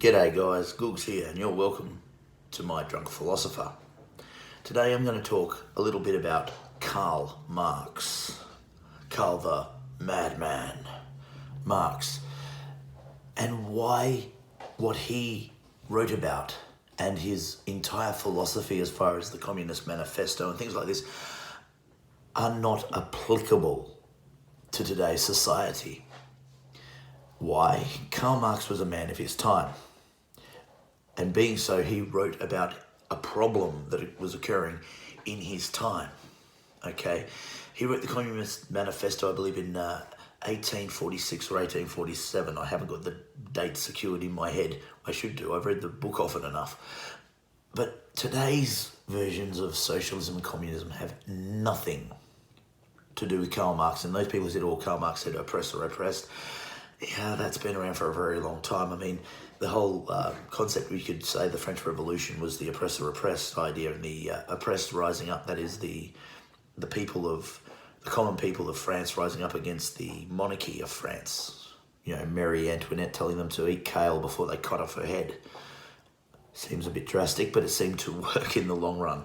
G'day guys, Googs here, and you're welcome to my Drunk Philosopher. Today I'm going to talk a little bit about Karl Marx. Karl the Madman Marx. And why what he wrote about and his entire philosophy as far as the Communist Manifesto and things like this are not applicable to today's society. Why? Karl Marx was a man of his time. And being so, he wrote about a problem that was occurring in his time. Okay? He wrote the Communist Manifesto, I believe, in 1846 or 1847. I haven't got the date secured in my head. I should do. I've read the book often enough. But today's versions of socialism and communism have nothing to do with Karl Marx. And those people who said, oh, Karl Marx said oppressed or oppressed, yeah, that's been around for a very long time. I mean, the whole concept, we could say the French Revolution was the oppressor-oppressed idea, and the oppressed rising up, that is the common people of France rising up against the monarchy of France. You know, Marie Antoinette telling them to eat kale before they cut off her head. Seems a bit drastic, but it seemed to work in the long run.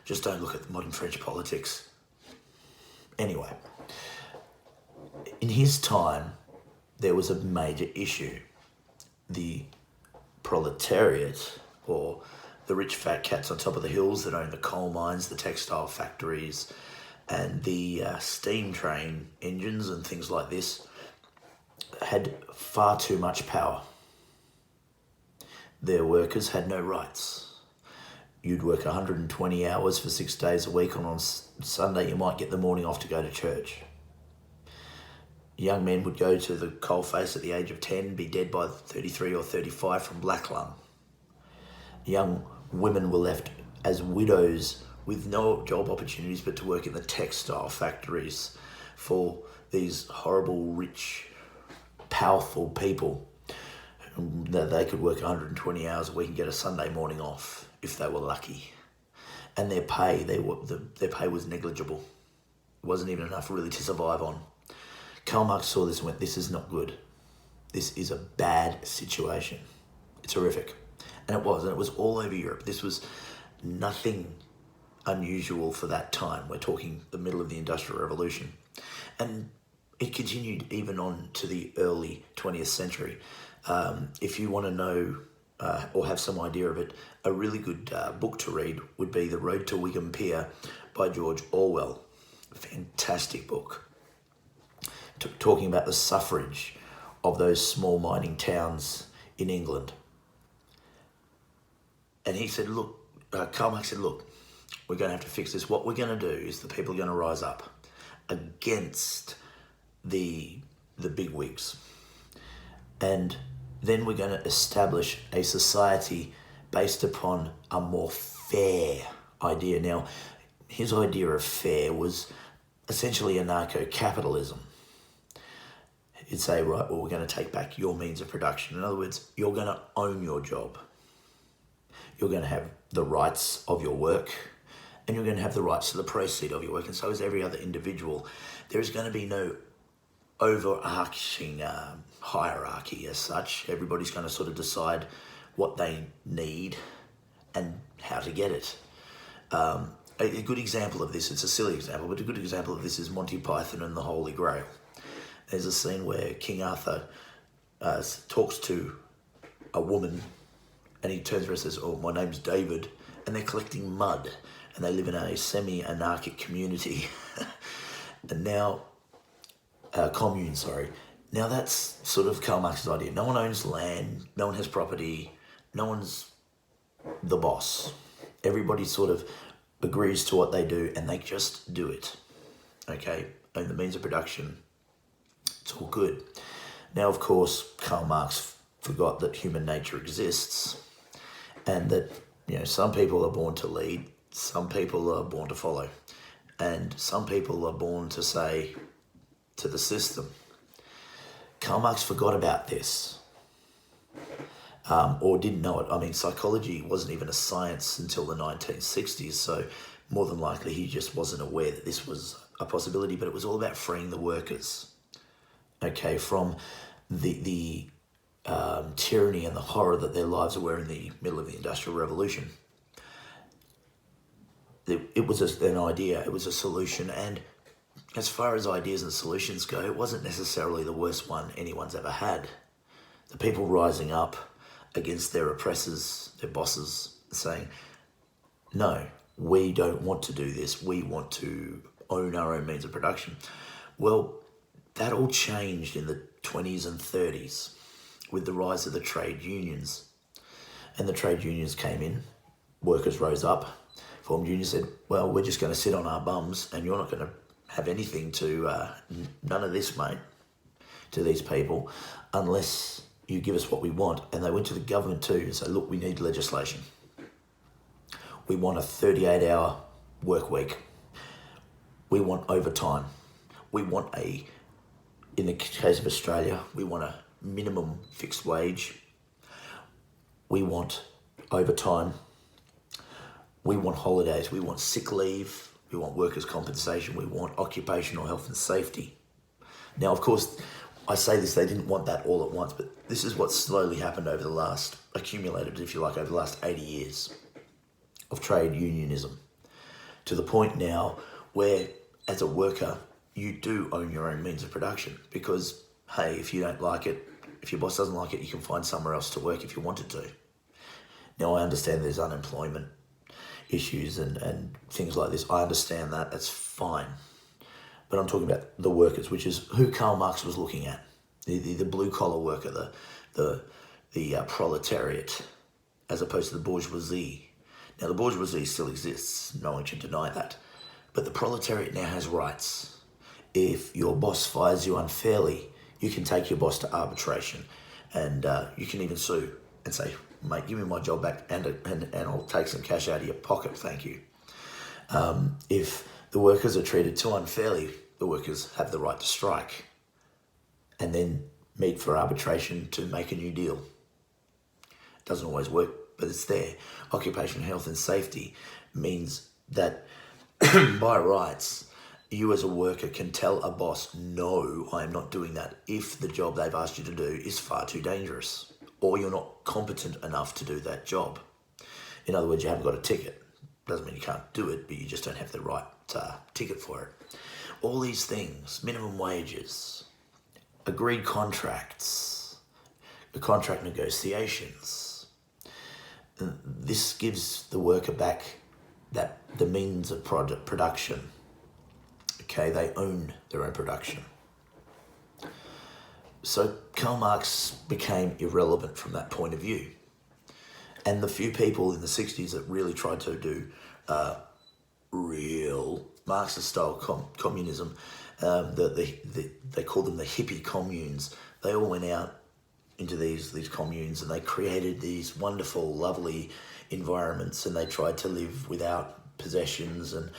Just don't look at the modern French politics. Anyway, in his time, there was a major issue. The proletariat, or the rich fat cats on top of the hills that own the coal mines, the textile factories, and the steam train engines and things like this, had far too much power. Their workers had no rights. You'd work 120 hours for 6 days a week, and on Sunday you might get the morning off to go to church. Young men would go to the coalface at the age of 10, be dead by 33 or 35 from black lung. Young women were left as widows with no job opportunities but to work in the textile factories for these horrible, rich, powerful people that they could work 120 hours a week and get a Sunday morning off if they were lucky. And their pay, their pay was negligible. It wasn't even enough really to survive on. Karl Marx saw this and went, this is not good. This is a bad situation. It's horrific. And it was all over Europe. This was nothing unusual for that time. We're talking the middle of the Industrial Revolution. And it continued even on to the early 20th century. If you want to know or have some idea of it, a really good book to read would be The Road to Wigan Pier by George Orwell. A fantastic book. Talking about the suffrage of those small mining towns in England. And he said, look, Karl Marx said, look, we're going to have to fix this. What we're going to do is the people are going to rise up against the bigwigs. And then we're going to establish a society based upon a more fair idea. Now, his idea of fair was essentially anarcho-capitalism. You'd say, right, well, we're going to take back your means of production. In other words, you're going to own your job. You're going to have the rights of your work, and you're going to have the rights to the proceed of your work, and so is every other individual. There is going to be no overarching hierarchy as such. Everybody's going to sort of decide what they need and how to get it. A good example of this, it's a silly example, but a good example of this is Monty Python and the Holy Grail. There's a scene where King Arthur talks to a woman, and he turns around and says, oh, my name's David, and they're collecting mud, and they live in a semi-anarchic community. And now, commune, sorry. Now that's sort of Karl Marx's idea. No one owns land, no one has property, no one's the boss. Everybody sort of agrees to what they do, and they just do it. Okay? Own the means of production. It's all good. Now, of course, Karl Marx forgot that human nature exists, and that, you know, some people are born to lead, some people are born to follow, and some people are born to say to the system. Karl Marx forgot about this, or didn't know it. I mean, psychology wasn't even a science until the 1960s, so more than likely he just wasn't aware that this was a possibility, but it was all about freeing the workers. Okay, from the tyranny and the horror that their lives were in the middle of the Industrial Revolution. It was an idea, it was a solution, and as far as ideas and solutions go, it wasn't necessarily the worst one anyone's ever had. The people rising up against their oppressors, their bosses, saying, no, we don't want to do this, we want to own our own means of production. Well, that all changed in the 20s and 30s with the rise of the trade unions. And the trade unions came in, workers rose up, formed unions, said, well, we're just going to sit on our bums and you're not going to have anything to, none of this, mate, to these people, unless you give us what we want. And they went to the government too and said, look, we need legislation. We want a 38-hour work week. We want overtime. We want in the case of Australia, we want a minimum fixed wage. We want overtime. We want holidays. We want sick leave. We want workers' compensation. We want occupational health and safety. Now, of course, I say this, they didn't want that all at once, but this is what slowly happened over the last, accumulated, if you like, over the last 80 years of trade unionism, to the point now where, as a worker, you do own your own means of production because, hey, if you don't like it, if your boss doesn't like it, you can find somewhere else to work if you wanted to. Now, I understand there's unemployment issues and things like this. I understand that, that's fine. But I'm talking about the workers, which is who Karl Marx was looking at. The blue-collar worker, the proletariat, as opposed to the bourgeoisie. Now, the bourgeoisie still exists. No one can deny that. But the proletariat now has rights. If your boss fires you unfairly, you can take your boss to arbitration. And you can even sue and say, mate, give me my job back and I'll take some cash out of your pocket, thank you. If the workers are treated too unfairly, the workers have the right to strike and then meet for arbitration to make a new deal. It doesn't always work, but it's there. Occupational health and safety means that by rights, you as a worker can tell a boss, no, I am not doing that if the job they've asked you to do is far too dangerous or you're not competent enough to do that job. In other words, you haven't got a ticket. Doesn't mean you can't do it, but you just don't have the right ticket for it. All these things, minimum wages, agreed contracts, the contract negotiations. This gives the worker back the means of production. Okay, they own their own production. So Karl Marx became irrelevant from that point of view. And the few people in the 60s that really tried to do real Marxist-style communism, they called them the hippie communes. They all went out into these communes and they created these wonderful, lovely environments, and they tried to live without possessions and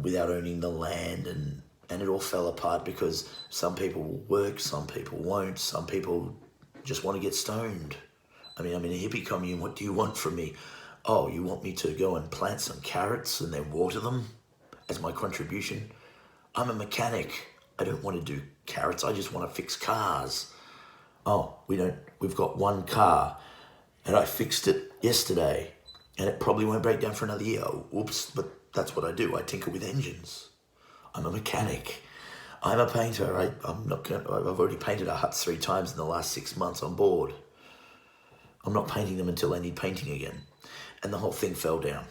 without owning the land, and it all fell apart because some people will work, some people won't, some people just want to get stoned. I mean, I'm in a hippie commune, what do you want from me? Oh, you want me to go and plant some carrots and then water them as my contribution? I'm a mechanic. I don't want to do carrots, I just want to fix cars. Oh, we've got one car and I fixed it yesterday and it probably won't break down for another year. Oh, whoops, but that's what I do. I tinker with engines. I'm a mechanic. I'm a painter. I've already painted our huts 3 times in the last 6 months. I'm bored. I'm not painting them until I need painting again. And the whole thing fell down.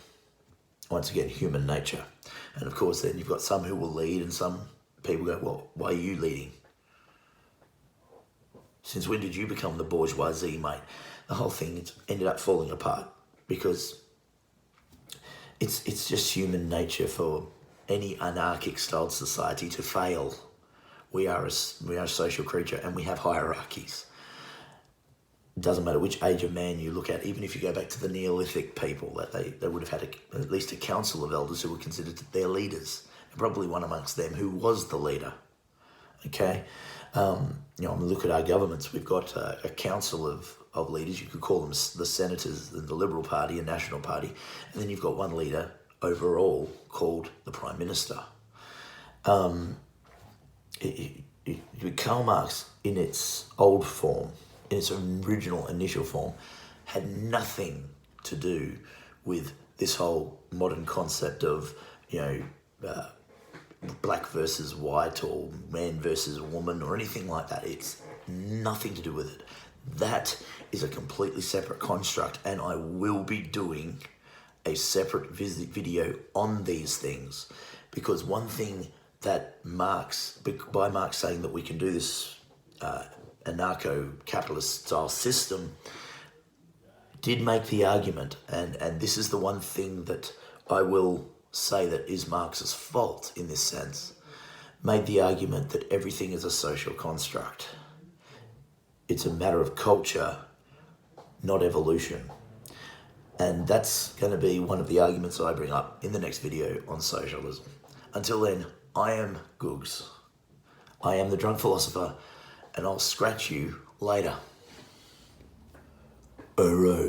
Once again, human nature. And of course, then you've got some who will lead and some people go, well, why are you leading? Since when did you become the bourgeoisie, mate? The whole thing ended up falling apart because it's just human nature for any anarchic-styled society to fail. We are a social creature and we have hierarchies. It doesn't matter which age of man you look at, even if you go back to the Neolithic people, that they would have had at least a council of elders who were considered their leaders, and probably one amongst them who was the leader. Okay? Look at our governments. We've got a council of leaders. You could call them the senators in the Liberal Party and National Party. And then you've got one leader overall called the Prime Minister. Karl Marx, in its old form, in its original initial form, had nothing to do with this whole modern concept of, black versus white or man versus woman or anything like that. It's nothing to do with it. That is a completely separate construct, and I will be doing a separate video on these things, because one thing that by Marx saying that we can do this anarcho-capitalist style system, did make the argument, and this is the one thing that I will say that is Marx's fault in this sense, made the argument that everything is a social construct. It's a matter of culture, not evolution. And that's going to be one of the arguments that I bring up in the next video on socialism. Until then, I am Googs. I am the drunk philosopher, and I'll scratch you later. Alright.